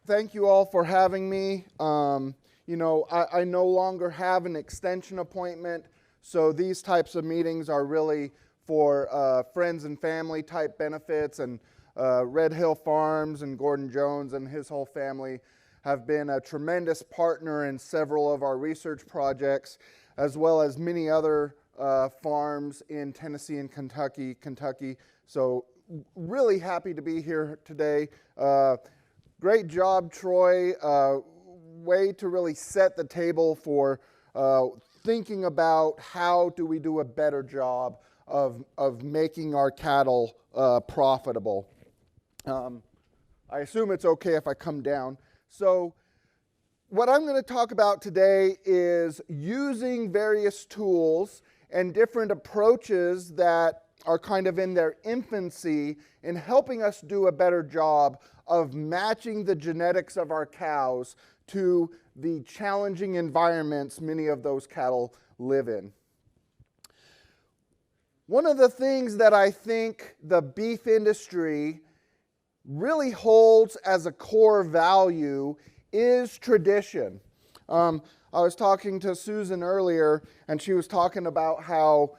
thank you all for having me. I no longer have an extension appointment, so these types of meetings are really for friends and family type benefits, and Red Hill Farms and Gordon Jones and his whole family have been a tremendous partner in several of our research projects, as well as many other farms in Tennessee and Kentucky. So really happy to be here today. Great job, Troy. Way to really set the table for thinking about how do we do a better job of making our cattle profitable. I assume it's okay if I come down. So what I'm going to talk about today is using various tools and different approaches that are kind of in their infancy in helping us do a better job of matching the genetics of our cows to the challenging environments many of those cattle live in. One of the things that I think the beef industry really holds as a core value is tradition. I was talking to Susan earlier, and she was talking about how,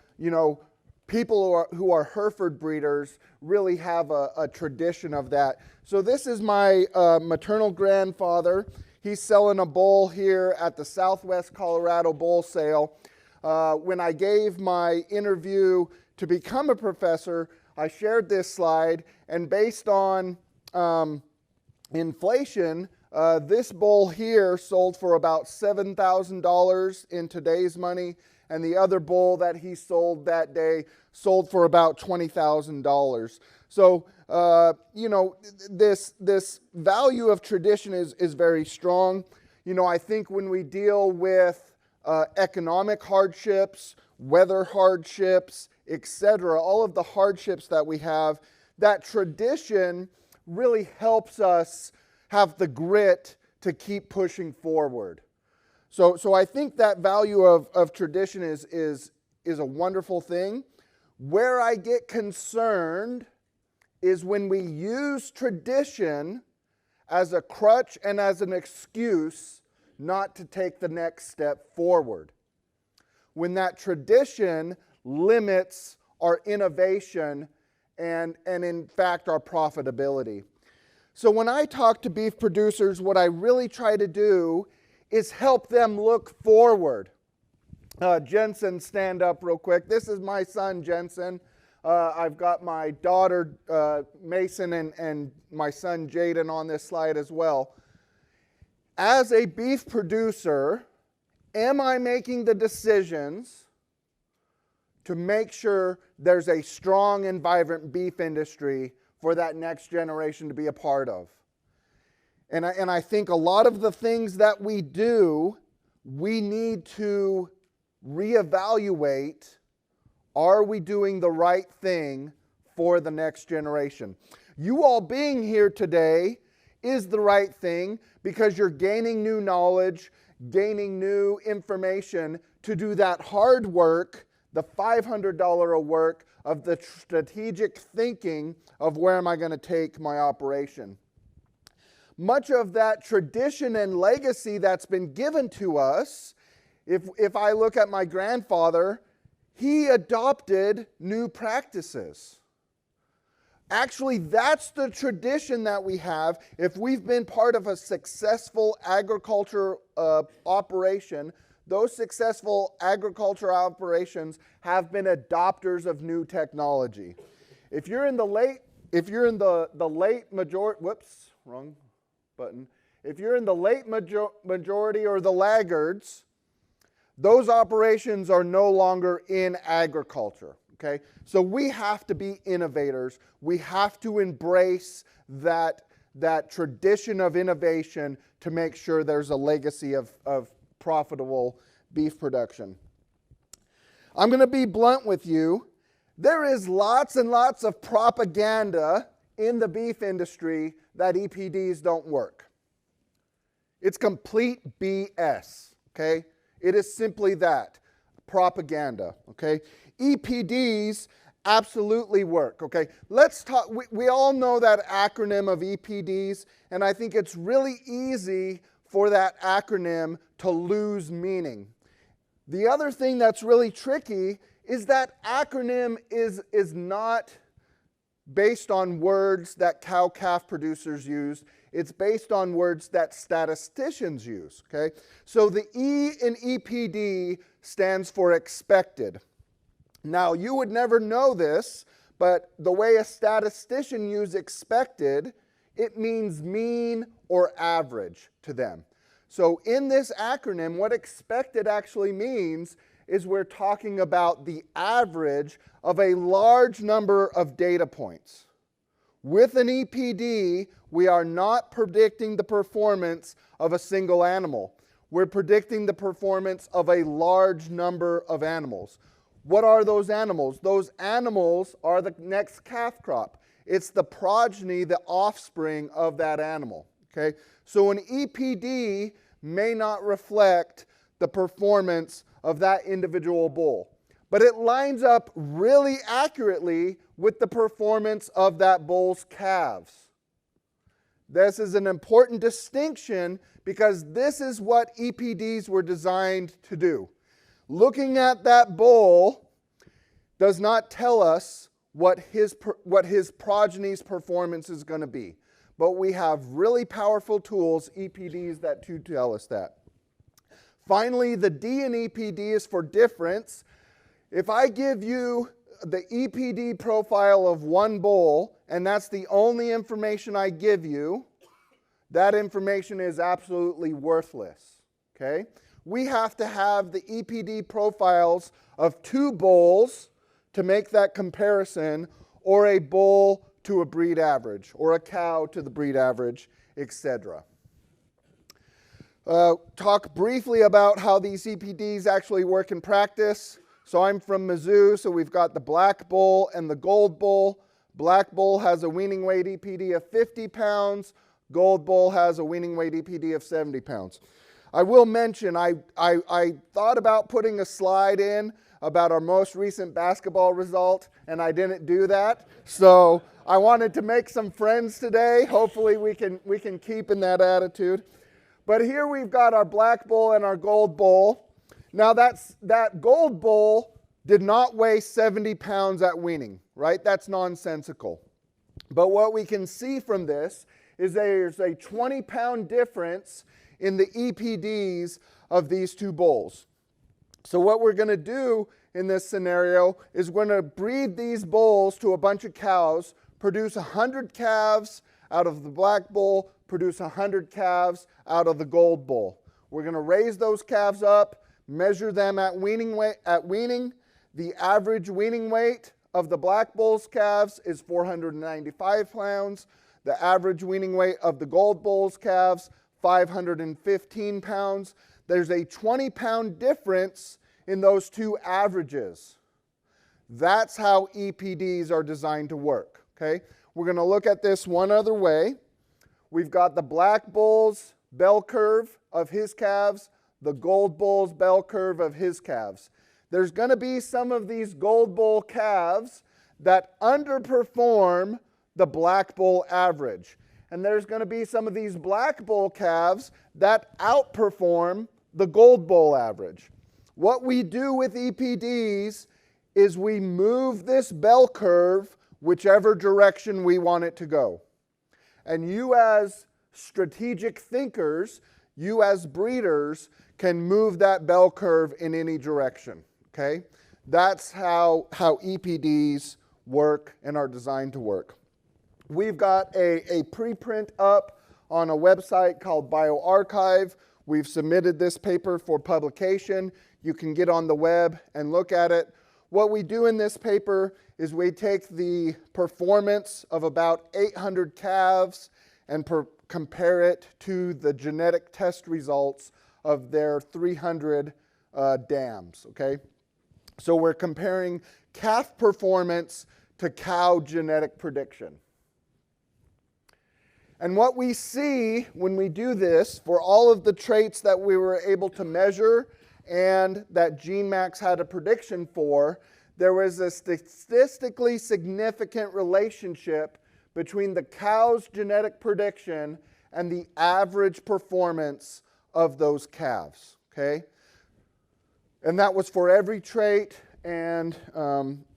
people who are Hereford breeders really have a tradition of that. So this is my maternal grandfather. He's selling a bull here at the Southwest Colorado Bull Sale. When I gave my interview to become a professor, I shared this slide, and based on inflation, this bull here sold for about $7,000 in today's money, and the other bull that he sold that day sold for about $20,000. So, this value of tradition is very strong. I think when we deal with economic hardships, weather hardships, etc., all of the hardships that we have, that tradition really helps us have the grit to keep pushing forward. So I think that value of tradition is a wonderful thing. Where I get concerned is when we use tradition as a crutch and as an excuse not to take the next step forward. When that tradition limits our innovation and in fact our profitability. So when I talk to beef producers, what I really try to do is help them look forward. Jensen, stand up real quick. This is my son, Jensen. I've got my daughter, Mason, and my son, Jaden, on this slide as well. As a beef producer, am I making the decisions to make sure there's a strong and vibrant beef industry for that next generation to be a part of? And I think a lot of the things that we do, we need to reevaluate. Are we doing the right thing for the next generation? You all being here today is the right thing because you're gaining new knowledge, gaining new information to do that hard work, the $500 work of the strategic thinking of where am I going to take my operation. Much of that tradition and legacy that's been given to us, if I look at my grandfather, he adopted new practices. Actually, that's the tradition that we have. If we've been part of a successful agriculture operation, those successful agriculture operations have been adopters of new technology. If you're in the late majority, whoops, wrong button. If you're in the late majority or the laggards, those operations are no longer in agriculture, okay? So we have to be innovators. We have to embrace that tradition of innovation to make sure there's a legacy of profitable beef production. I'm going to be blunt with you. There is lots and lots of propaganda in the beef industry that EPDs don't work. It's complete BS, okay? It is simply that, propaganda, okay? EPDs absolutely work, okay? Let's talk, we all know that acronym of EPDs, and I think it's really easy for that acronym to lose meaning. The other thing that's really tricky is that acronym is not based on words that cow-calf producers use. It's based on words that statisticians use, okay? So the E in EPD stands for expected. Now, you would never know this, but the way a statistician uses expected, it means mean or average to them. So in this acronym, what expected actually means is we're talking about the average of a large number of data points. With an EPD, we are not predicting the performance of a single animal. We're predicting the performance of a large number of animals. What are those animals? Those animals are the next calf crop. It's the progeny, the offspring of that animal. Okay? So an EPD may not reflect the performance of that individual bull, but it lines up really accurately with the performance of that bull's calves. This is an important distinction because this is what EPDs were designed to do. Looking at that bull does not tell us what his progeny's performance is going to be. But we have really powerful tools, EPDs, that do tell us that. Finally, the D in EPD is for difference. If I give you the EPD profile of one bull, and that's the only information I give you, that information is absolutely worthless. Okay? We have to have the EPD profiles of two bulls to make that comparison, or a bull to a breed average, or a cow to the breed average, etc. Talk briefly about how these EPDs actually work in practice. So I'm from Mizzou, so we've got the black bull and the gold bull. Black bull has a weaning weight EPD of 50 pounds. Gold bull has a weaning weight EPD of 70 pounds. I will mention, I thought about putting a slide in about our most recent basketball result, and I didn't do that. So I wanted to make some friends today. Hopefully we can keep in that attitude. But here we've got our black bull and our gold bull. Now that gold bull did not weigh 70 pounds at weaning, right? That's nonsensical. But what we can see from this is there's a 20-pound difference in the EPDs of these two bulls. So what we're going to do in this scenario is we're going to breed these bulls to a bunch of cows, produce 100 calves out of the black bull, produce 100 calves out of the gold bull. We're going to raise those calves up, measure them at weaning. The average weaning weight of the black bull's calves is 495 pounds. The average weaning weight of the gold bull's calves, 515 pounds. There's a 20-pound difference in those two averages. That's how EPDs are designed to work. Okay? We're going to look at this one other way. We've got the black bull's bell curve of his calves, the gold bull's bell curve of his calves. There's going to be some of these gold bull calves that underperform the black bull average. And there's going to be some of these black bull calves that outperform the gold bull average. What we do with EPDs is we move this bell curve whichever direction we want it to go. And you as strategic thinkers, you as breeders, can move that bell curve in any direction. Okay? That's how EPDs work and are designed to work. We've got a preprint up on a website called BioArchive. We've submitted this paper for publication. You can get on the web and look at it. What we do in this paper is we take the performance of about 800 calves and compare it to the genetic test results of their 300 dams. Okay? So we're comparing calf performance to cow genetic prediction. And what we see when we do this, for all of the traits that we were able to measure and that GeneMax had a prediction for, there was a statistically significant relationship between the cow's genetic prediction and the average performance of those calves, okay? And that was for every trait, and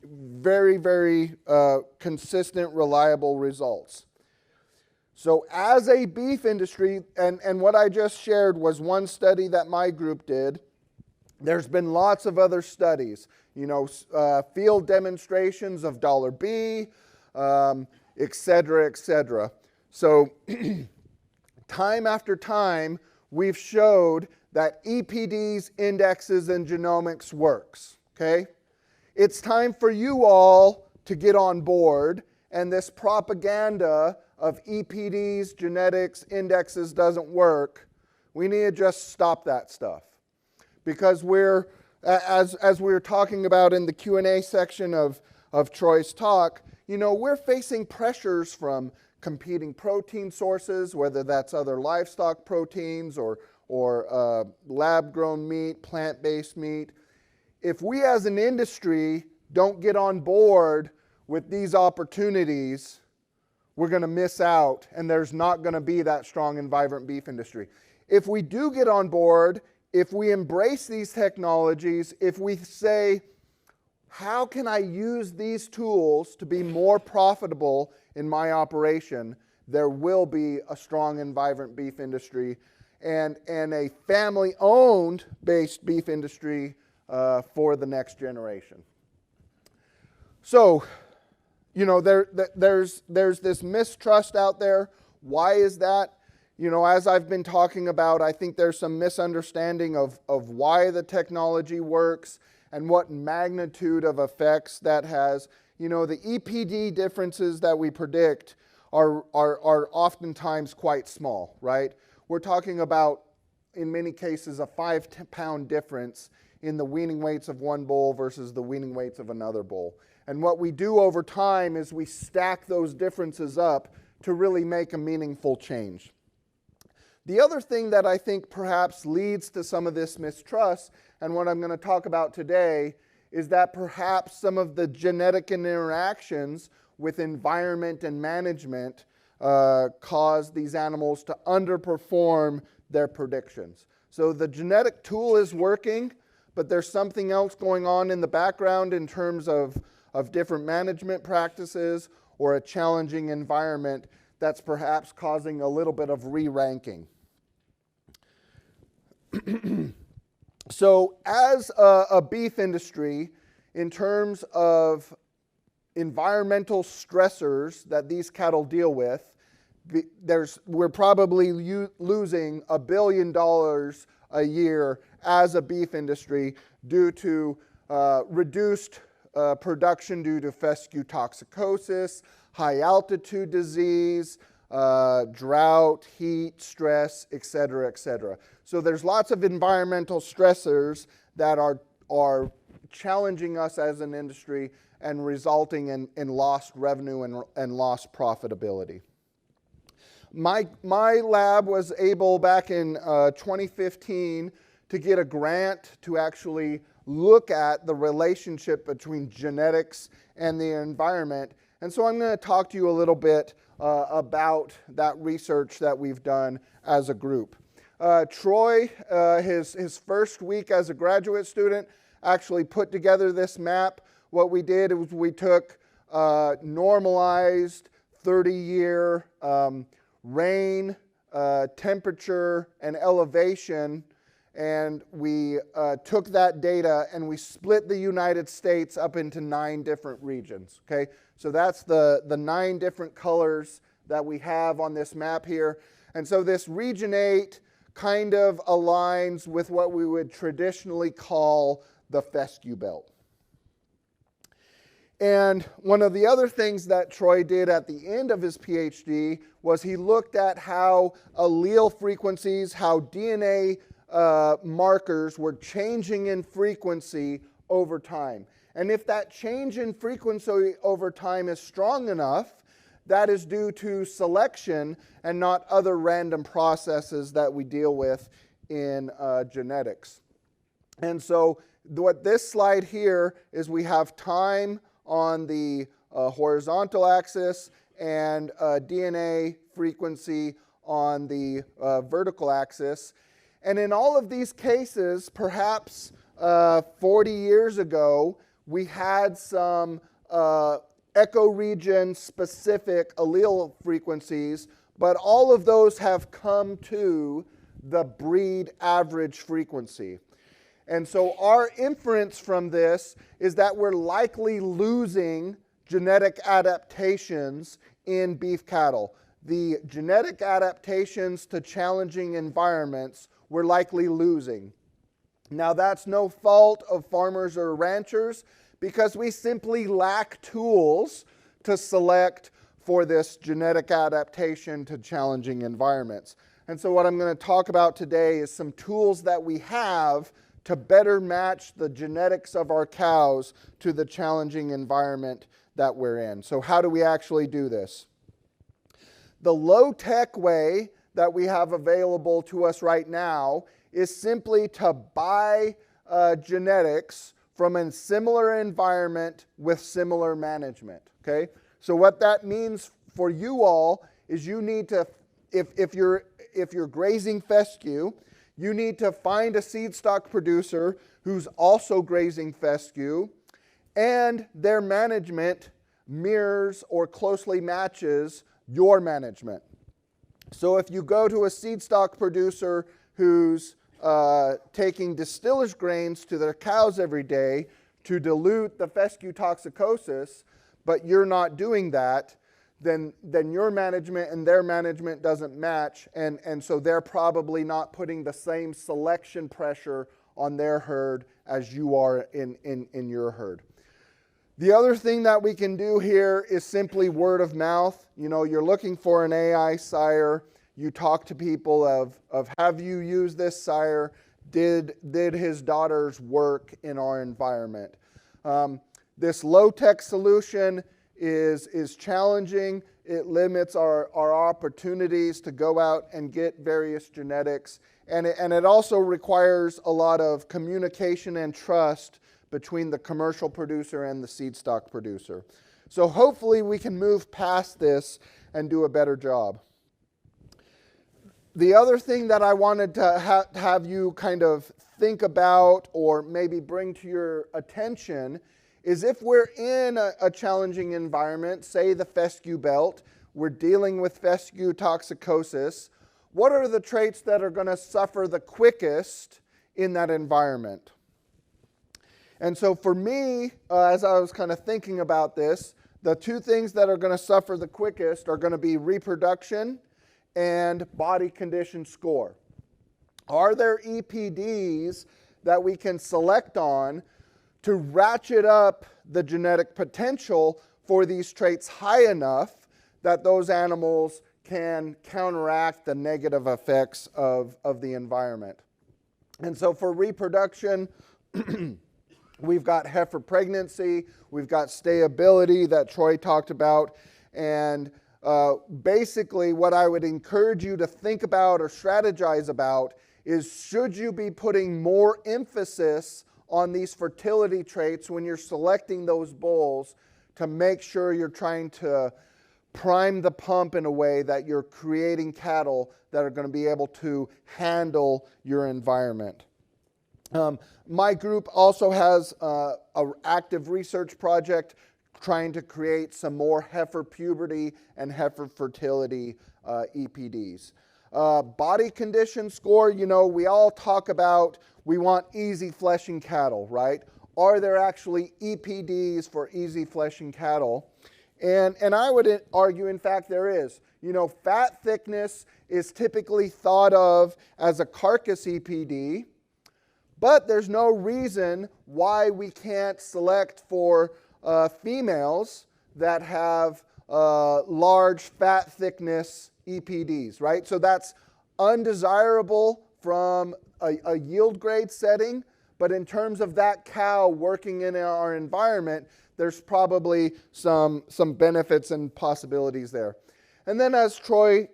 very, very consistent, reliable results. So as a beef industry, and what I just shared was one study that my group did. There's been lots of other studies, field demonstrations of $B, et cetera, et cetera. So time after time, we've showed that EPDs, indexes, and genomics works, okay? It's time for you all to get on board, and this propaganda of EPDs, genetics, indexes doesn't work. We need to just stop that stuff. Because we're, as we were talking about in the Q&A section of Troy's talk, we're facing pressures from competing protein sources, whether that's other livestock proteins or lab-grown meat, plant-based meat. If we as an industry don't get on board with these opportunities, we're going to miss out, and there's not going to be that strong and vibrant beef industry. If we do get on board, if we embrace these technologies, if we say, how can I use these tools to be more profitable in my operation, there will be a strong and vibrant beef industry and a family-owned based beef industry for the next generation. So, there's this mistrust out there. Why is that? As I've been talking about, I think there's some misunderstanding of why the technology works and what magnitude of effects that has. The EPD differences that we predict are oftentimes quite small, right? We're talking about, in many cases, a 5-pound difference in the weaning weights of one bull versus the weaning weights of another bull. And what we do over time is we stack those differences up to really make a meaningful change. The other thing that I think perhaps leads to some of this mistrust, and what I'm going to talk about today, is that perhaps some of the genetic interactions with environment and management cause these animals to underperform their predictions. So the genetic tool is working, but there's something else going on in the background in terms of different management practices or a challenging environment that's perhaps causing a little bit of re-ranking. So as a beef industry, in terms of environmental stressors that these cattle deal with, we're probably losing $1 billion a year as a beef industry due to reduced production due to fescue toxicosis, high altitude disease, drought, heat, stress, et cetera, et cetera. So there's lots of environmental stressors that are challenging us as an industry and resulting in lost revenue and lost profitability. My lab was able back in 2015 to get a grant to actually look at the relationship between genetics and the environment. And so I'm going to talk to you a little bit about that research that we've done as a group. Troy, his first week as a graduate student, actually put together this map. What we did was we took normalized 30-year rain, temperature, and elevation, and we took that data and we split the United States up into 9 different regions, okay? So that's the 9 different colors that we have on this map here. And so this region 8 kind of aligns with what we would traditionally call the fescue belt. And one of the other things that Troy did at the end of his PhD was he looked at how allele frequencies, how DNA markers were changing in frequency over time. And if that change in frequency over time is strong enough, that is due to selection and not other random processes that we deal with in genetics. And so what this slide here is, we have time on the horizontal axis and DNA frequency on the vertical axis. And in all of these cases, perhaps 40 years ago, we had some ecoregion specific allele frequencies, but all of those have come to the breed average frequency. And so our inference from this is that we're likely losing genetic adaptations in beef cattle. The genetic adaptations to challenging environments we're likely losing. Now, that's no fault of farmers or ranchers, because we simply lack tools to select for this genetic adaptation to challenging environments. And so what I'm going to talk about today is some tools that we have to better match the genetics of our cows to the challenging environment that we're in. So how do we actually do this? The low-tech way that we have available to us right now is simply to buy genetics from a similar environment with similar management. Okay? So what that means for you all is you need to, if you're grazing fescue, you need to find a seed stock producer who's also grazing fescue, and their management mirrors or closely matches your management. So if you go to a seed stock producer who's taking distillers grains to their cows every day to dilute the fescue toxicosis, but you're not doing that, then your management and their management doesn't match, and so they're probably not putting the same selection pressure on their herd as you are in your herd. The other thing that we can do here is simply word of mouth. You know, you're looking for an AI sire. You talk to people of have you used this sire? Did his daughters work in our environment? This low-tech solution is challenging. It limits our opportunities to go out and get various genetics. And it also requires a lot of communication and trust between the commercial producer and the seed stock producer. So hopefully we can move past this and do a better job. The other thing that I wanted to have you kind of think about or maybe bring to your attention is, if we're in a challenging environment, say the fescue belt, we're dealing with fescue toxicosis, what are the traits that are going to suffer the quickest in that environment? And so for me, as I was kind of thinking about this, the two things that are going to suffer the quickest are going to be reproduction and body condition score. Are there EPDs that we can select on to ratchet up the genetic potential for these traits high enough that those animals can counteract the negative effects of the environment? And so for reproduction, we've got heifer pregnancy, we've got stayability that Troy talked about, and basically what I would encourage you to think about or strategize about is, should you be putting more emphasis on these fertility traits when you're selecting those bulls to make sure you're trying to prime the pump in a way that you're creating cattle that are going to be able to handle your environment. My group also has an active research project trying to create some more heifer puberty and heifer fertility EPDs. Body condition score, you know, we all talk about we want easy fleshing cattle, right? Are there actually EPDs for easy fleshing cattle? And I would argue, in fact, there is. You know, fat thickness is typically thought of as a carcass EPD, but there's no reason why we can't select for females that have large fat thickness EPDs, right? So that's undesirable from a yield grade setting, but in terms of that cow working in our environment, there's probably some benefits and possibilities there. And then, as Troy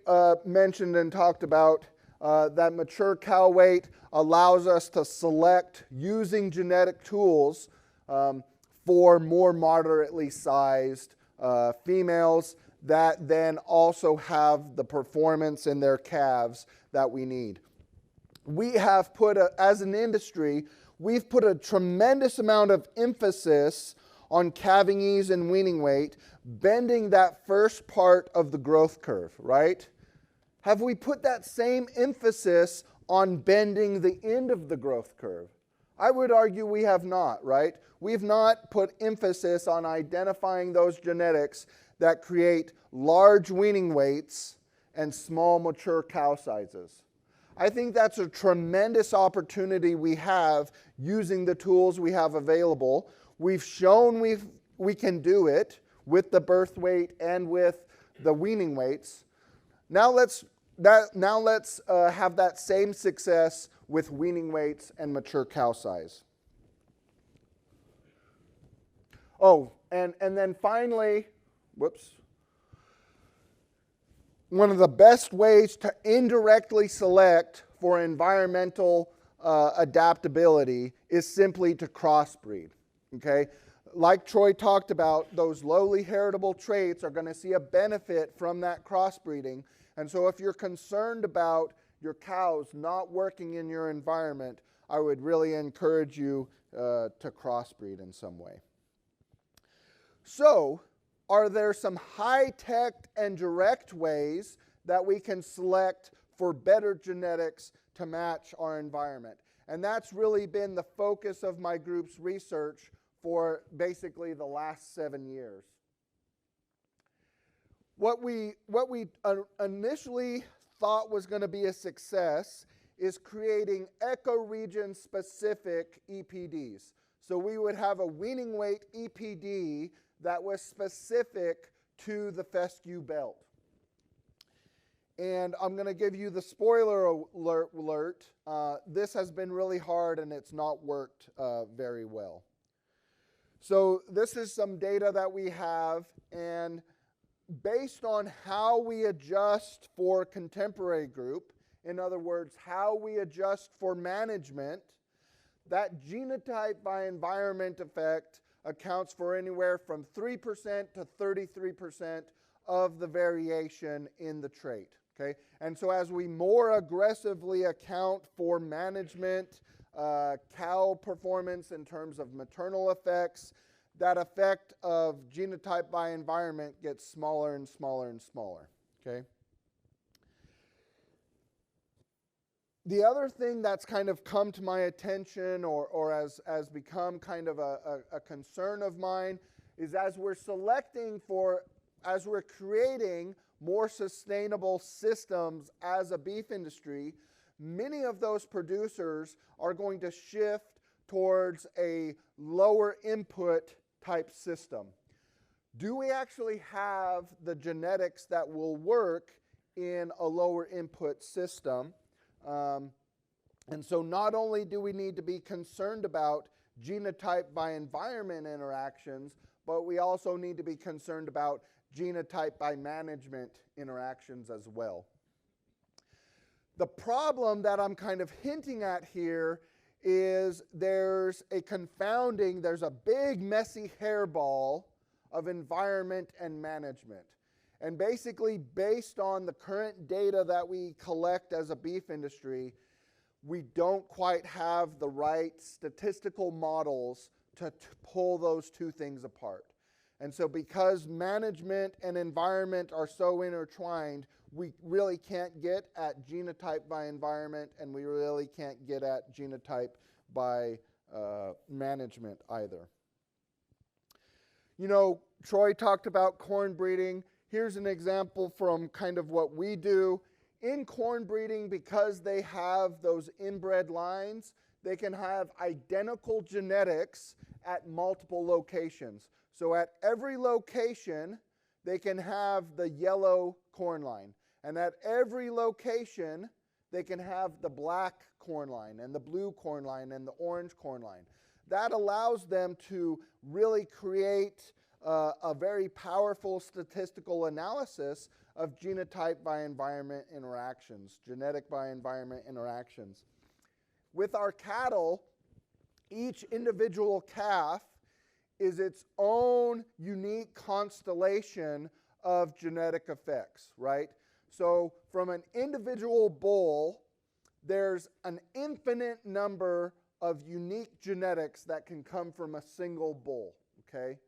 mentioned and talked about, that mature cow weight allows us to select using genetic tools for more moderately sized females that then also have the performance in their calves that we need. We have put, as an industry, we've put a tremendous amount of emphasis on calving ease and weaning weight, bending that first part of the growth curve, right? Have we put that same emphasis on bending the end of the growth curve? I would argue we have not, right? We've not put emphasis on identifying those genetics that create large weaning weights and small mature cow sizes. I think that's a tremendous opportunity we have using the tools we have available. We've shown we can do it with the birth weight and with the weaning weights. Now let's have that same success with weaning weights and mature cow size. Oh, and then finally, one of the best ways to indirectly select for environmental adaptability is simply to crossbreed, okay? Like Troy talked about, those lowly heritable traits are going to see a benefit from that crossbreeding. And so if you're concerned about your cows not working in your environment, I would really encourage you to crossbreed in some way. So, are there some high-tech and direct ways that we can select for better genetics to match our environment? And that's really been the focus of my group's research for basically the last 7 years. What we initially thought was going to be a success is creating ecoregion specific EPDs. So we would have a weaning weight EPD that was specific to the fescue belt. And I'm going to give you the spoiler alert. This has been really hard and it's not worked very well. So this is some data that we have, and based on how we adjust for contemporary group, in other words, how we adjust for management, that genotype by environment effect accounts for anywhere from 3% to 33% of the variation in the trait, okay? And so as we more aggressively account for management, cow performance in terms of maternal effects, that effect of genotype by environment gets smaller and smaller and smaller, okay? The other thing that's kind of come to my attention or has become kind of a concern of mine is as we're creating more sustainable systems as a beef industry, many of those producers are going to shift towards a lower input type system. Do we actually have the genetics that will work in a lower input system? And so not only do we need to be concerned about genotype by environment interactions, but we also need to be concerned about genotype by management interactions as well. The problem that I'm kind of hinting at here is there's a big messy hairball of environment and management. And basically, based on the current data that we collect as a beef industry, we don't quite have the right statistical models to pull those two things apart. And so because management and environment are so intertwined, we really can't get at genotype by environment, and we really can't get at genotype by management either. You know, Troy talked about corn breeding. Here's an example from kind of what we do. In corn breeding, because they have those inbred lines, they can have identical genetics at multiple locations. So at every location, they can have the yellow corn line. And at every location, they can have the black corn line and the blue corn line and the orange corn line. That allows them to really create a very powerful statistical analysis of genotype by environment interactions, genetic by environment interactions. With our cattle, each individual calf is its own unique constellation of genetic effects, right? So from an individual bull, there's an infinite number of unique genetics that can come from a single bull, okay?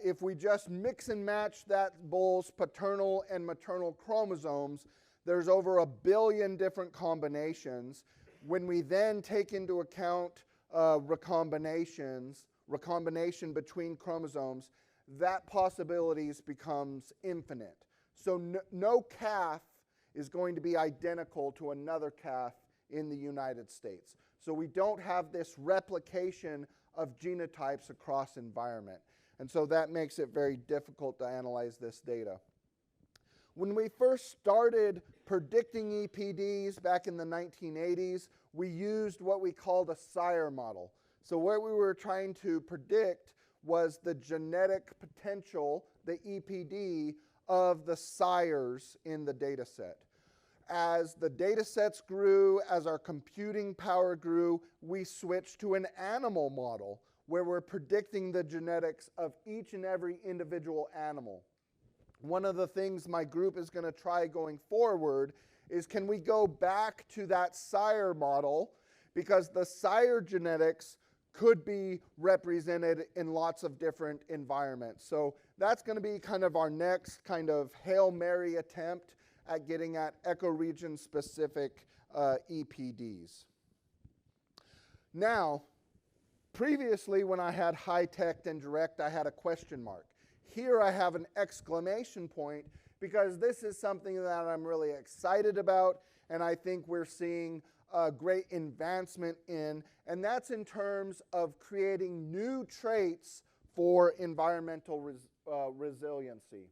If we just mix and match that bull's paternal and maternal chromosomes, there's over 1 billion different combinations. When we then take into account recombination between chromosomes, that possibilities becomes infinite. So no calf is going to be identical to another calf in the United States. So we don't have this replication of genotypes across environment. And so that makes it very difficult to analyze this data. When we first started predicting EPDs back in the 1980s, we used what we called a sire model. So what we were trying to predict was the genetic potential, the EPD, of the sires in the data set. As the data sets grew, as our computing power grew, we switched to an animal model where we're predicting the genetics of each and every individual animal. One of the things my group is going to try going forward is, can we go back to that sire model, because the sire genetics could be represented in lots of different environments. So that's going to be kind of our next kind of Hail Mary attempt at getting at ecoregion specific EPDs. Now, previously when I had high-tech and direct, I had a question mark. Here I have an exclamation point, because this is something that I'm really excited about, and I think we're seeing great advancement in, and that's in terms of creating new traits for environmental resiliency.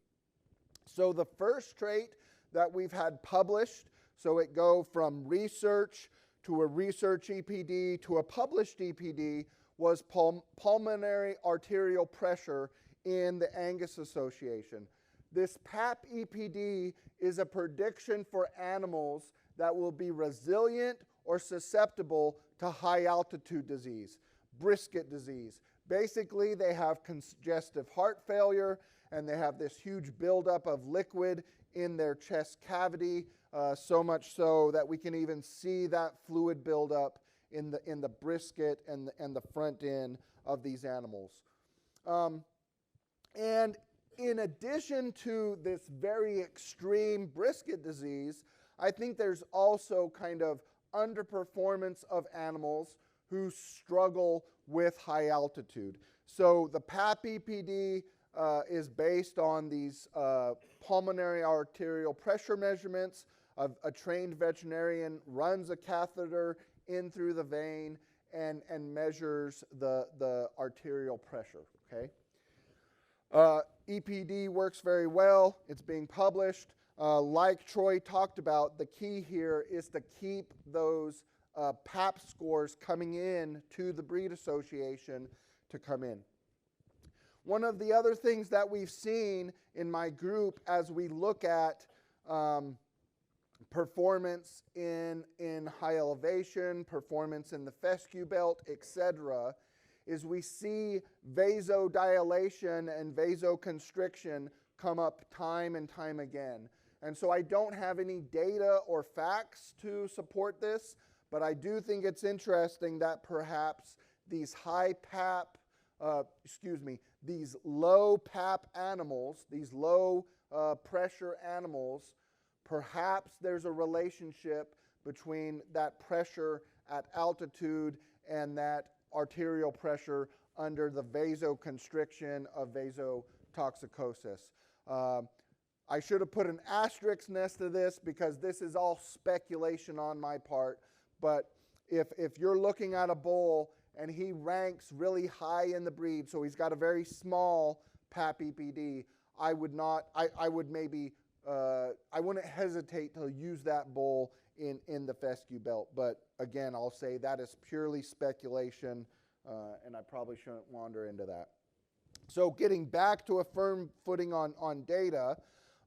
So the first trait that we've had published, so it go from research to a research EPD to a published EPD, was pulmonary arterial pressure in the Angus Association. This PAP EPD is a prediction for animals that will be resilient or susceptible to high altitude disease, brisket disease. Basically, they have congestive heart failure, and they have this huge buildup of liquid in their chest cavity, so much so that we can even see that fluid buildup in the brisket and the front end of these animals. And in addition to this very extreme brisket disease, I think there's also kind of underperformance of animals who struggle with high altitude. So the PAP EPD is based on these pulmonary arterial pressure measurements. A trained veterinarian runs a catheter in through the vein and measures the arterial pressure, okay? EPD works very well. It's being published. Like Troy talked about, the key here is to keep those PAP scores coming in to the breed association to come in. One of the other things that we've seen in my group as we look at performance in high elevation, performance in the fescue belt, etc., is we see vasodilation and vasoconstriction come up time and time again. And so I don't have any data or facts to support this, but I do think it's interesting that perhaps these high PAP, these low PAP animals, these low pressure animals, perhaps there's a relationship between that pressure at altitude and that arterial pressure under the vasoconstriction of vasotoxicosis. I should have put an asterisk next to this because this is all speculation on my part, but if you're looking at a bull and he ranks really high in the breed, so he's got a very small PAP EPD, I wouldn't hesitate to use that bull in the fescue belt. But again, I'll say that is purely speculation, and I probably shouldn't wander into that. So getting back to a firm footing on data,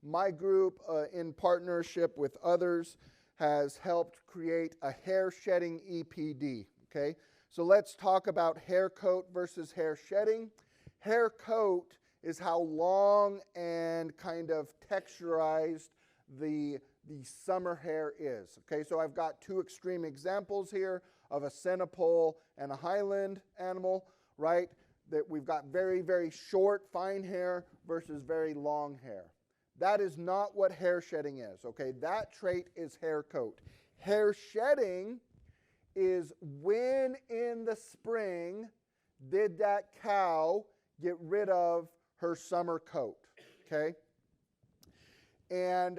my group, in partnership with others, has helped create a hair shedding EPD. Okay, so let's talk about hair coat versus hair shedding. Hair coat is how long and kind of texturized the summer hair is. Okay, so I've got two extreme examples here of a Centipole and a Highland animal, right? That we've got very, very short, fine hair versus very long hair. That is not what hair shedding is, okay? That trait is hair coat. Hair shedding is when in the spring did that cow get rid of her summer coat, okay? And,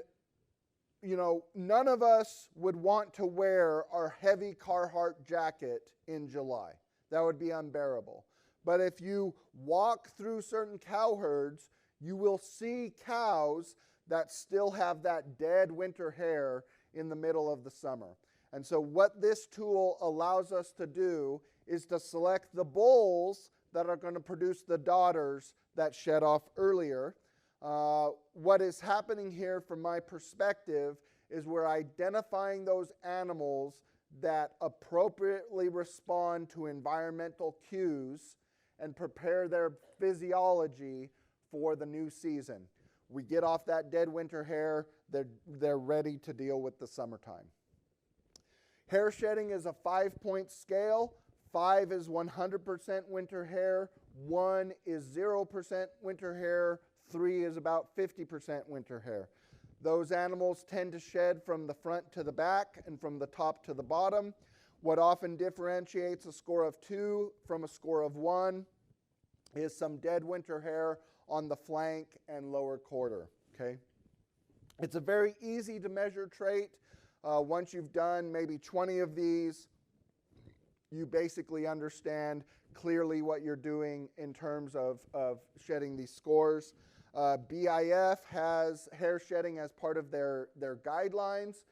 you know, none of us would want to wear our heavy Carhartt jacket in July. That would be unbearable. But if you walk through certain cow herds, you will see cows that still have that dead winter hair in the middle of the summer. And so what this tool allows us to do is to select the bulls that are going to produce the daughters that shed off earlier. What is happening here from my perspective is we're identifying those animals that appropriately respond to environmental cues and prepare their physiology for the new season. We get off that dead winter hair, they're ready to deal with the summertime. Hair shedding is a 5-point scale. 5 is 100% winter hair, 1 is 0% winter hair, 3 is about 50% winter hair. Those animals tend to shed from the front to the back and from the top to the bottom. What often differentiates a score of 2 from a score of 1 is some dead winter hair on the flank and lower quarter, okay? It's a very easy to measure trait. Once you've done maybe 20 of these, you basically understand clearly what you're doing in terms of shedding these scores. BIF has hair shedding as part of their guidelines,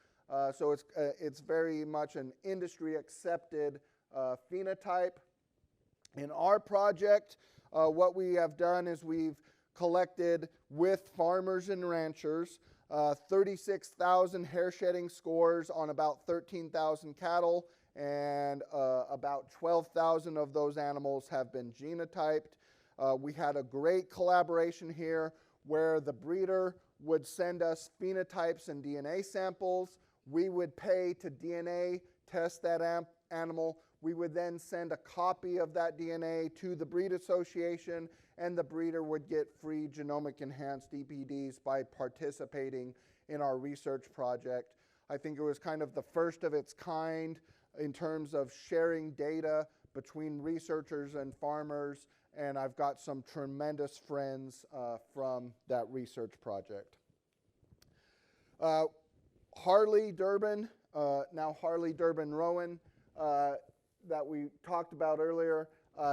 so it's very much an industry accepted phenotype. In our project, what we have done is we've collected with farmers and ranchers 36,000 hair shedding scores on about 13,000 cattle, and about 12,000 of those animals have been genotyped. We had a great collaboration here where the breeder would send us phenotypes and DNA samples. We would pay to DNA test that animal. We would then send a copy of that DNA to the breed association, and the breeder would get free genomic enhanced EPDs by participating in our research project. I think it was kind of the first of its kind in terms of sharing data between researchers and farmers, and I've got some tremendous friends from that research project. Harley Durbin, now Harley Durbin Rowan, that we talked about earlier,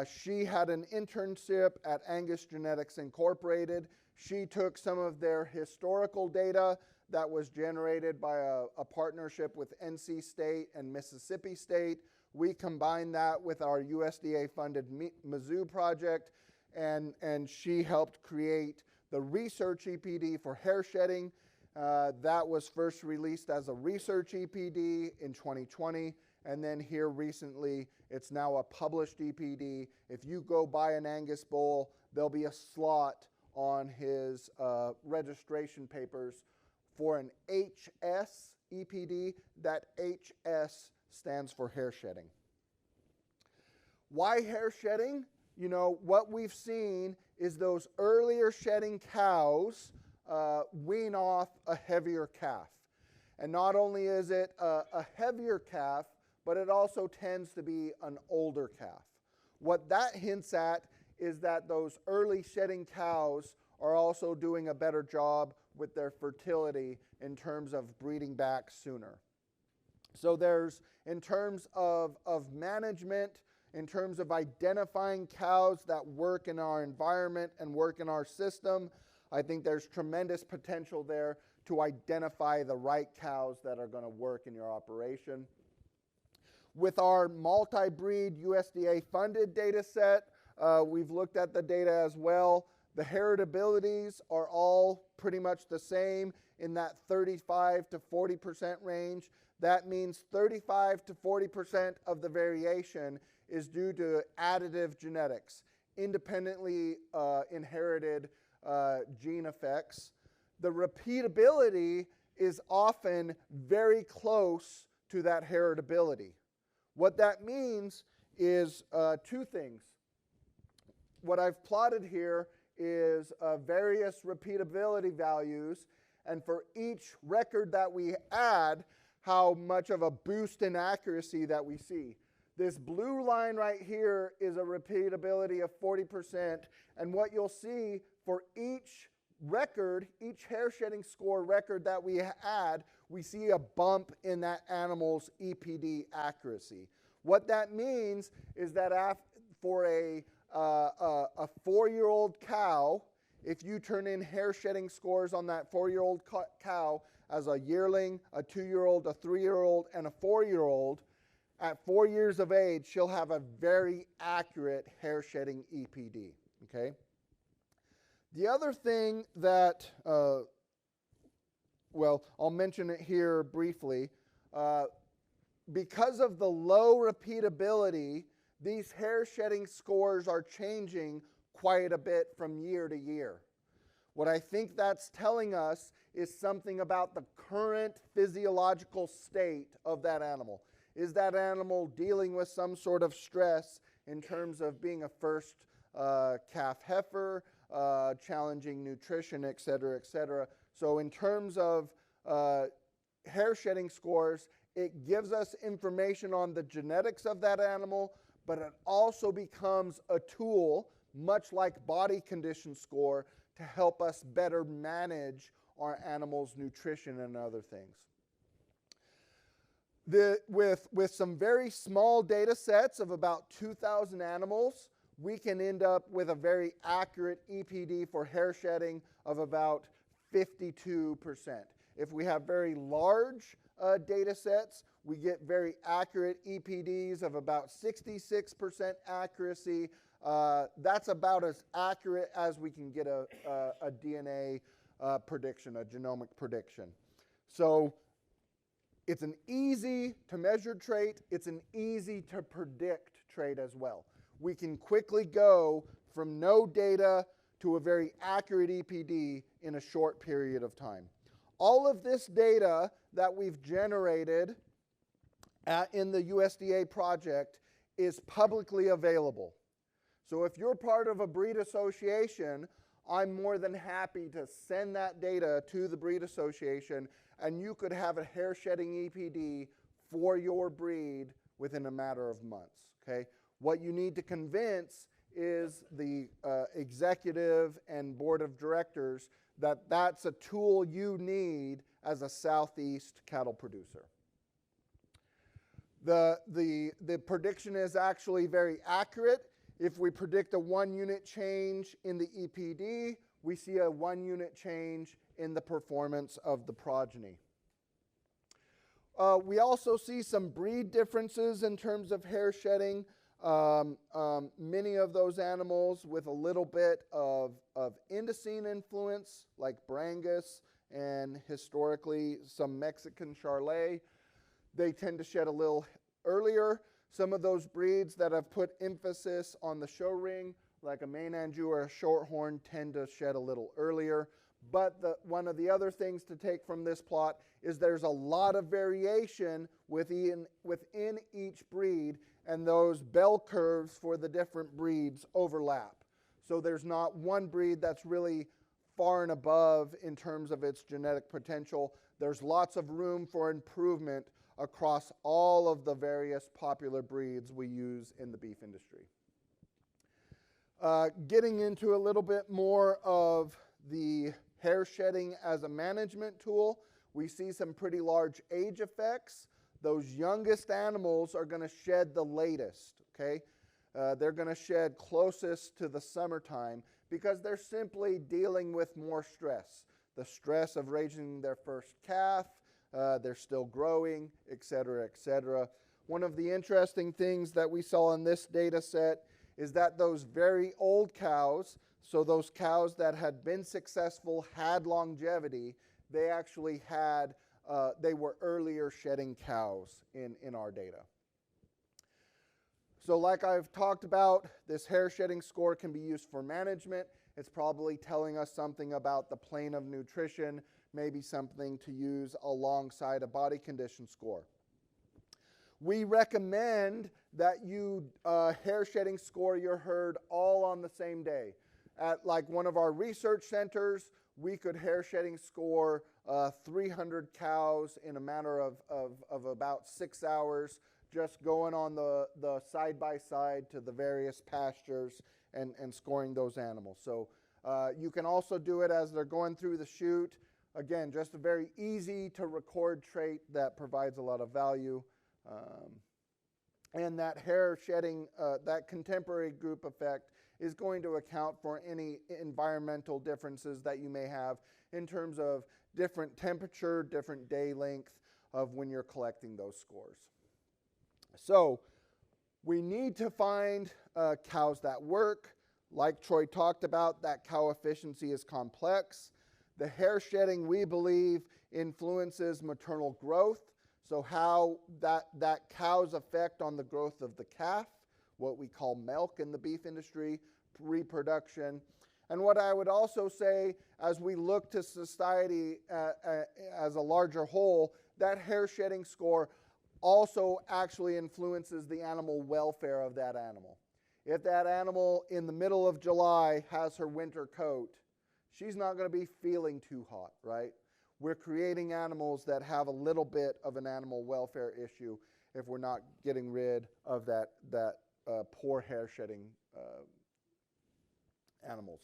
she had an internship at Angus Genetics Incorporated. She took some of their historical data that was generated by a partnership with NC State and Mississippi State. We combined that with our USDA-funded Mizzou project, and she helped create the research EPD for hair shedding. That was first released as a research EPD in 2020, and then here recently, it's now a published EPD. If you go buy an Angus bull, there'll be a slot on his registration papers for an HS EPD. That HS stands for hair shedding. Why hair shedding? You know, what we've seen is those earlier shedding cows wean off a heavier calf. And not only is it a heavier calf, but it also tends to be an older calf. What that hints at is that those early shedding cows are also doing a better job with their fertility in terms of breeding back sooner. So there's, in terms of management, in terms of identifying cows that work in our environment and work in our system, I think there's tremendous potential there to identify the right cows that are going to work in your operation. With our multi-breed USDA-funded data set, We've looked at the data as well. The heritabilities are all pretty much the same in that 35 to 40% range. That means 35 to 40% of the variation is due to additive genetics, independently inherited gene effects. The repeatability is often very close to that heritability. What that means is two things. What I've plotted here is various repeatability values, and for each record that we add, how much of a boost in accuracy that we see. This blue line right here is a repeatability of 40%, and what you'll see for each record, each hair shedding score record that we add, we see a bump in that animal's EPD accuracy. What that means is that for a 4-year-old cow, if you turn in hair shedding scores on that 4-year-old cow as a yearling, a 2-year-old, a 3-year-old, and a 4-year-old, at 4 years of age, she'll have a very accurate hair shedding EPD. Okay? The other thing that, well, I'll mention it here briefly. Because of the low repeatability, these hair shedding scores are changing quite a bit from year to year. What I think that's telling us is something about the current physiological state of that animal. Is that animal dealing with some sort of stress in terms of being a first calf heifer, challenging nutrition, et cetera, et cetera. So in terms of hair shedding scores, it gives us information on the genetics of that animal, but it also becomes a tool, much like body condition score, to help us better manage our animal's nutrition and other things. With some very small data sets of about 2,000 animals, we can end up with a very accurate EPD for hair shedding of about 52%. If we have very large data sets, we get very accurate EPDs of about 66% accuracy. That's about as accurate as we can get a DNA prediction, a genomic prediction. So it's an easy to measure trait. It's an easy to predict trait as well. We can quickly go from no data to a very accurate EPD in a short period of time. All of this data that we've generated in the USDA project is publicly available. So if you're part of a breed association, I'm more than happy to send that data to the breed association, and you could have a hair shedding EPD for your breed within a matter of months. Okay? What you need to convince is the executive and board of directors that that's a tool you need as a Southeast cattle producer. The prediction is actually very accurate. If we predict a 1-unit change in the EPD, we see a 1-unit change in the performance of the progeny. We also see some breed differences in terms of hair shedding. Many of those animals with a little bit of Indocene influence, like Brangus and historically some Mexican Charolais, they tend to shed a little earlier. Some of those breeds that have put emphasis on the show ring, like a Maine Anjou or a Shorthorn, tend to shed a little earlier. But one of the other things to take from this plot is there's a lot of variation within each breed, and those bell curves for the different breeds overlap. So there's not one breed that's really far and above in terms of its genetic potential. There's lots of room for improvement across all of the various popular breeds we use in the beef industry. Getting into a little bit more of the hair shedding as a management tool, we see some pretty large age effects. Those youngest animals are going to shed the latest, okay? They're going to shed closest to the summertime because they're simply dealing with more stress. The stress of raising their first calf, they're still growing, et cetera, et cetera. One of the interesting things that we saw in this data set is that those very old cows, so those cows that had been successful, had longevity, they actually had, they were earlier shedding cows in our data. So like I've talked about, this hair shedding score can be used for management. It's probably telling us something about the plane of nutrition, maybe something to use alongside a body condition score. We recommend that you hair shedding score your herd all on the same day. At like one of our research centers, we could hair shedding score 300 cows in a matter of about 6 hours, just going on the side-by-side to the various pastures and scoring those animals. So you can also do it as they're going through the chute. Again, just a very easy to record trait that provides a lot of value. And that hair shedding, that contemporary group effect is going to account for any environmental differences that you may have in terms of different temperature, different day length of when you're collecting those scores. So we need to find cows that work. Like Troy talked about, that cow efficiency is complex. The hair shedding, we believe, influences maternal growth. So how that cow's effect on the growth of the calf, what we call milk in the beef industry, reproduction. And what I would also say, as we look to society as a larger whole, that hair shedding score also actually influences the animal welfare of that animal. If that animal in the middle of July has her winter coat, she's not going to be feeling too hot, right? We're creating animals that have a little bit of an animal welfare issue if we're not getting rid of that poor hair shedding animals.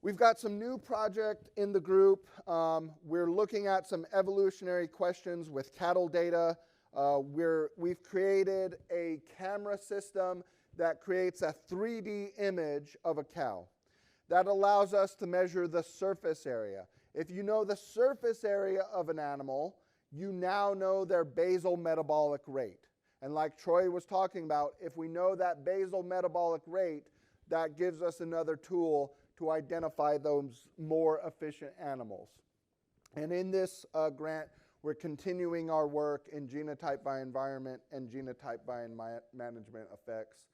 We've got some new project in the group. We're looking at some evolutionary questions with cattle data. We've created a camera system that creates a 3D image of a cow. That allows us to measure the surface area. If you know the surface area of an animal, you now know their basal metabolic rate. And like Troy was talking about, if we know that basal metabolic rate, that gives us another tool to identify those more efficient animals. And in this grant, we're continuing our work in genotype by environment and genotype by management effects.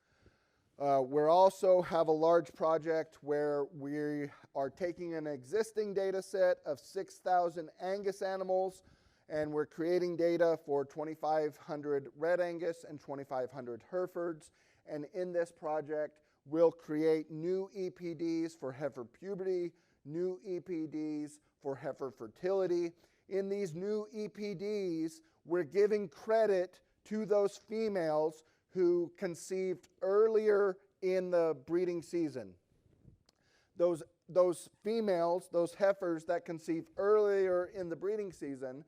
We also have a large project where we are taking an existing data set of 6,000 Angus animals, and we're creating data for 2,500 Red Angus and 2,500 Herefords. And in this project, we'll create new EPDs for heifer puberty, new EPDs for heifer fertility. In these new EPDs, we're giving credit to those females who conceived earlier in the breeding season. Those females, those heifers that conceive earlier in the breeding season,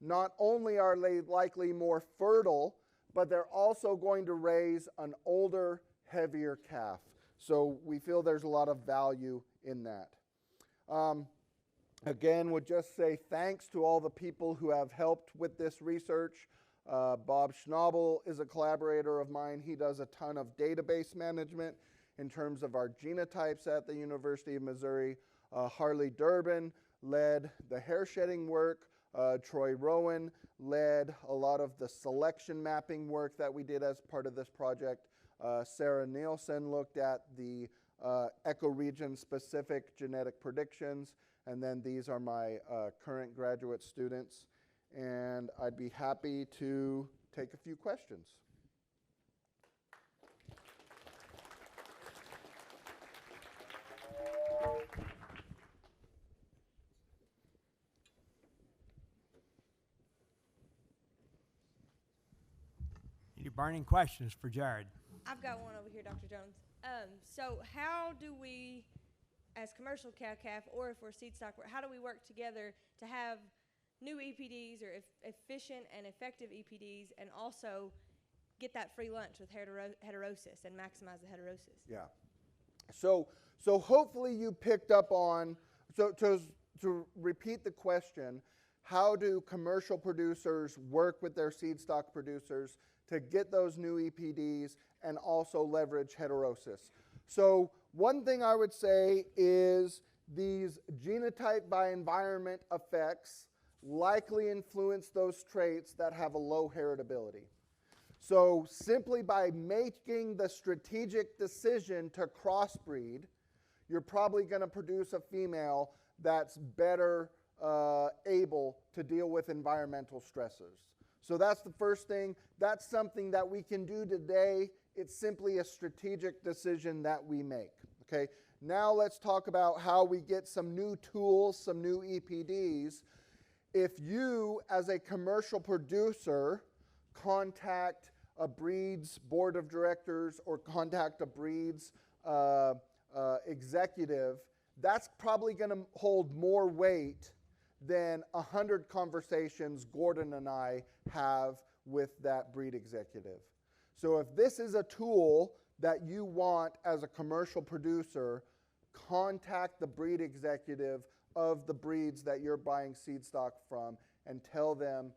not only are they likely more fertile, but they're also going to raise an older, heavier calf. So we feel there's a lot of value in that. Again, would just say thanks to all the people who have helped with this research. Bob Schnabel is a collaborator of mine. He does a ton of database management in terms of our genotypes at the University of Missouri. Harley Durbin led the hair shedding work. Troy Rowan led a lot of the selection mapping work that we did as part of this project. Sarah Nielsen looked at the ecoregion specific genetic predictions. And then these are my current graduate students. And I'd be happy to take a few questions. Any burning questions for Jared? I've got one over here, Dr. Jones. So how do we, as commercial cow-calf, or if we're seed stock, how do we work together to have new EPDs or efficient and effective EPDs and also get that free lunch with heterosis and maximize the heterosis? Yeah. So hopefully you picked up on, so to repeat the question, how do commercial producers work with their seed stock producers to get those new EPDs and also leverage heterosis. So one thing I would say is these genotype by environment effects likely influence those traits that have a low heritability. So simply by making the strategic decision to crossbreed, you're probably going to produce a female that's better able to deal with environmental stressors. So that's the first thing. That's something that we can do today. It's simply a strategic decision that we make. Okay. Now let's talk about how we get some new tools, some new EPDs. If you, as a commercial producer, contact a breed's board of directors or contact a breed's executive, that's probably going to hold more weight than 100 conversations Gordon and I have with that breed executive. So if this is a tool that you want as a commercial producer, contact the breed executive of the breeds that you're buying seed stock from and tell them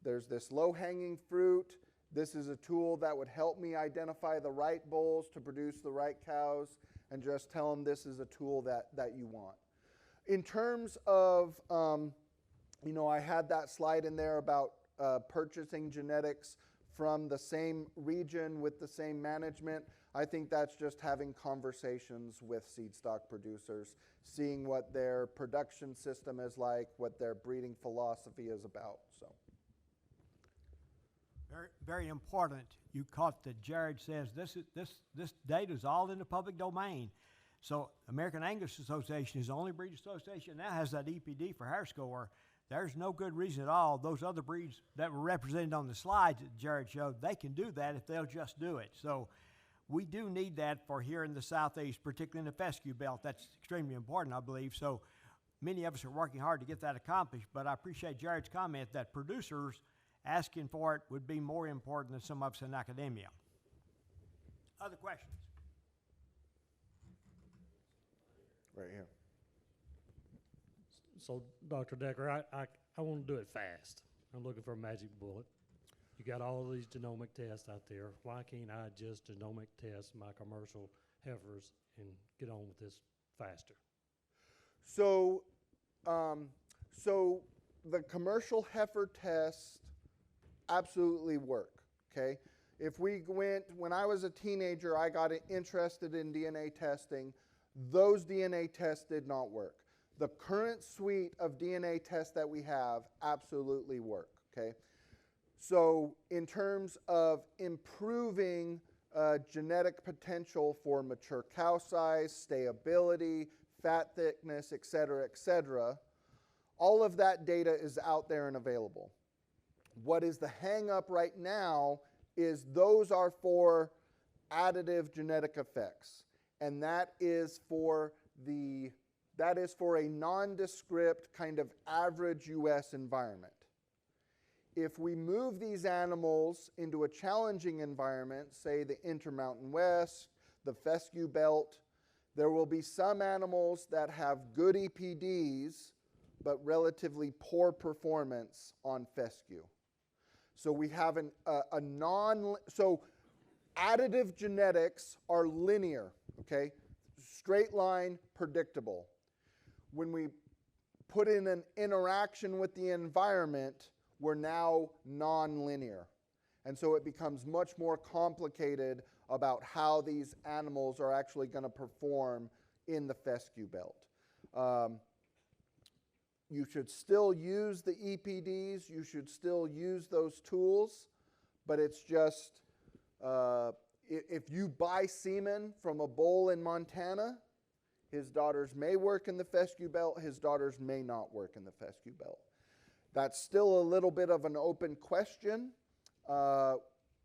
there's this low-hanging fruit. This is a tool that would help me identify the right bulls to produce the right cows, and just tell them this is a tool that you want. In terms of, I had that slide in there about purchasing genetics from the same region with the same management. I think that's just having conversations with seed stock producers, seeing what their production system is like, what their breeding philosophy is about. So, Very, very important. You caught that Jared says this data is all in the public domain. So American Angus Association is the only breed association now has that EPD for hair score. There's no good reason at all. Those other breeds that were represented on the slides that Jared showed, they can do that if they'll just do it. So we do need that for here in the Southeast, particularly in the fescue belt. That's extremely important, I believe. So many of us are working hard to get that accomplished, but I appreciate Jared's comment that producers asking for it would be more important than some of us in academia. Other questions? right here. So, Dr. Decker, I want to do it fast. I'm looking for a magic bullet. You got all these genomic tests out there. Why can't I just genomic test my commercial heifers and get on with this faster? So, the commercial heifer tests absolutely work, okay? If we went, when I was a teenager, I got interested in DNA testing. Those DNA tests did not work. The current suite of DNA tests that we have absolutely work, okay? So in terms of improving genetic potential for mature cow size, stayability, fat thickness, et cetera, all of that data is out there and available. What is the hang up right now is those are for additive genetic effects, and that is for a nondescript kind of average US environment. If we move these animals into a challenging environment, say the Intermountain West, the fescue belt, there will be some animals that have good EPDs but relatively poor performance on fescue. So we have so additive genetics are linear, okay? Straight line, predictable. When we put in an interaction with the environment, we're now non-linear. And so it becomes much more complicated about how these animals are actually going to perform in the fescue belt. You should still use the EPDs, you should still use those tools, but it's just, if you buy semen from a bull in Montana, his daughters may work in the fescue belt, his daughters may not work in the fescue belt. That's still a little bit of an open question.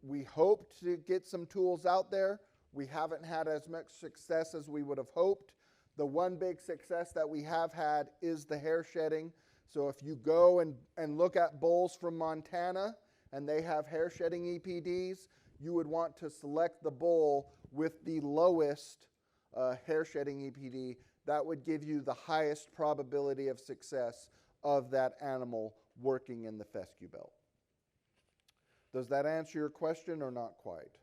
We hope to get some tools out there. We haven't had as much success as we would have hoped. The one big success that we have had is the hair shedding. So if you go and look at bulls from Montana and they have hair shedding EPDs, you would want to select the bull with the lowest hair shedding EPD. That would give you the highest probability of success of that animal working in the fescue belt. Does that answer your question or not quite?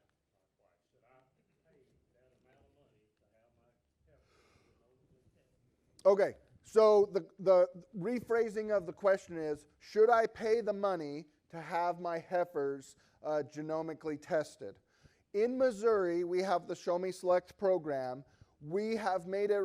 Okay, so the rephrasing of the question is, should I pay the money to have my heifers genomically tested? In Missouri, we have the Show Me Select program. We have made it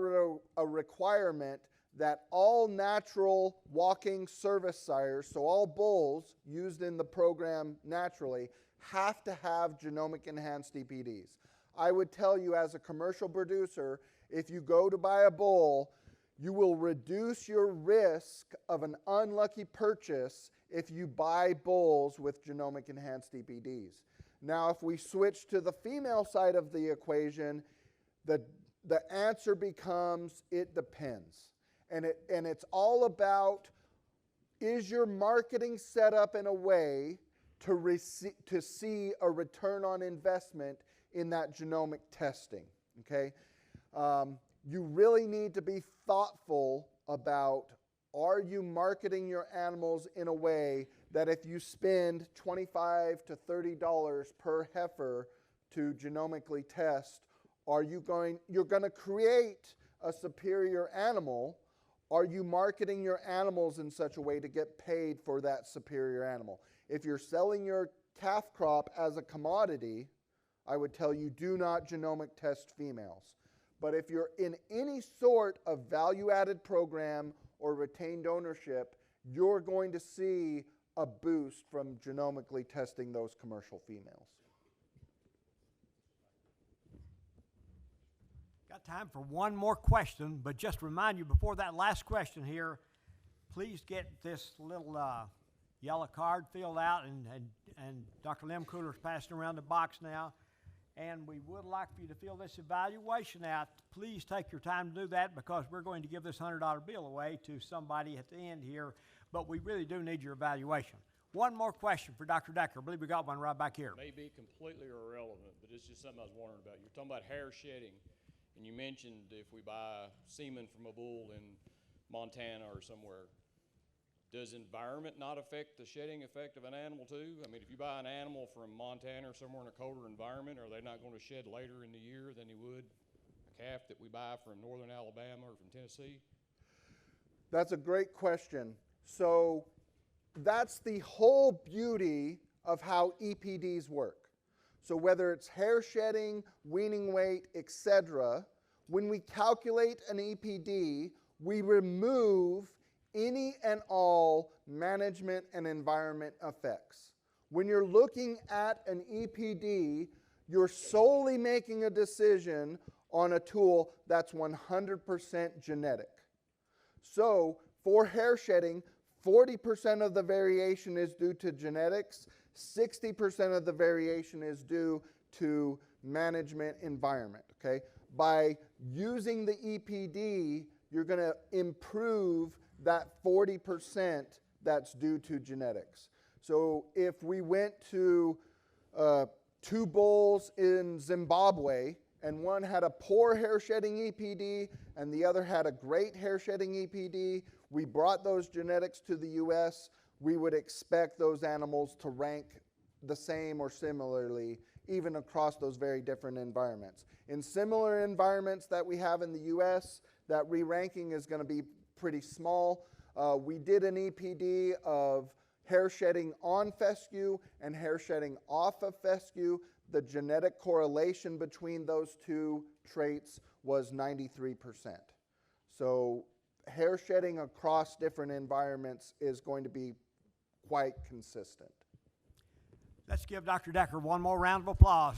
a requirement that all natural walking service sires, so all bulls used in the program naturally, have to have genomic enhanced EPDs. I would tell you as a commercial producer, if you go to buy a bull, you will reduce your risk of an unlucky purchase if you buy bulls with genomic enhanced EPDs. Now, if we switch to the female side of the equation, the answer becomes, it depends. And it's all about, is your marketing set up in a way to see a return on investment in that genomic testing, okay? You really need to be thoughtful about, are you marketing your animals in a way that if you spend $25 to $30 per heifer to genomically test, you're going to create a superior animal? Are you marketing your animals in such a way to get paid for that superior animal? If you're selling your calf crop as a commodity, I would tell you, do not genomic test females. But if you're in any sort of value-added program or retained ownership, you're going to see a boost from genomically testing those commercial females. Got time for one more question, but just remind you before that last question here, please get this little yellow card filled out, and Dr. Lemcooler's passing around the box now. And we would like for you to fill this evaluation out. Please take your time to do that, because we're going to give this $100 bill away to somebody at the end here, but we really do need your evaluation. One more question for Dr. Decker. I believe we got one right back here. May be completely irrelevant, but it's just something I was wondering about. You're talking about hair shedding, and you mentioned if we buy semen from a bull in Montana or somewhere, does environment not affect the shedding effect of an animal too? I mean, if you buy an animal from Montana or somewhere in a colder environment, are they not going to shed later in the year than you would a calf that we buy from northern Alabama or from Tennessee? That's a great question. So that's the whole beauty of how EPDs work. So whether it's hair shedding, weaning weight, etc., when we calculate an EPD, we remove any and all management and environment effects. When you're looking at an EPD, you're solely making a decision on a tool that's 100% genetic. So for hair shedding, 40% of the variation is due to genetics, 60% of the variation is due to management environment, okay? By using the EPD, you're going to improve that 40% that's due to genetics. So if we went to 2 bulls in Zimbabwe, and one had a poor hair shedding EPD and the other had a great hair shedding EPD, we brought those genetics to the US, we would expect those animals to rank the same or similarly, even across those very different environments. In similar environments that we have in the US, that re-ranking is going to be pretty small. We did an EPD of hair shedding on fescue and hair shedding off of fescue. The genetic correlation between those two traits was 93%. So hair shedding across different environments is going to be quite consistent. Let's give Dr. Decker one more round of applause.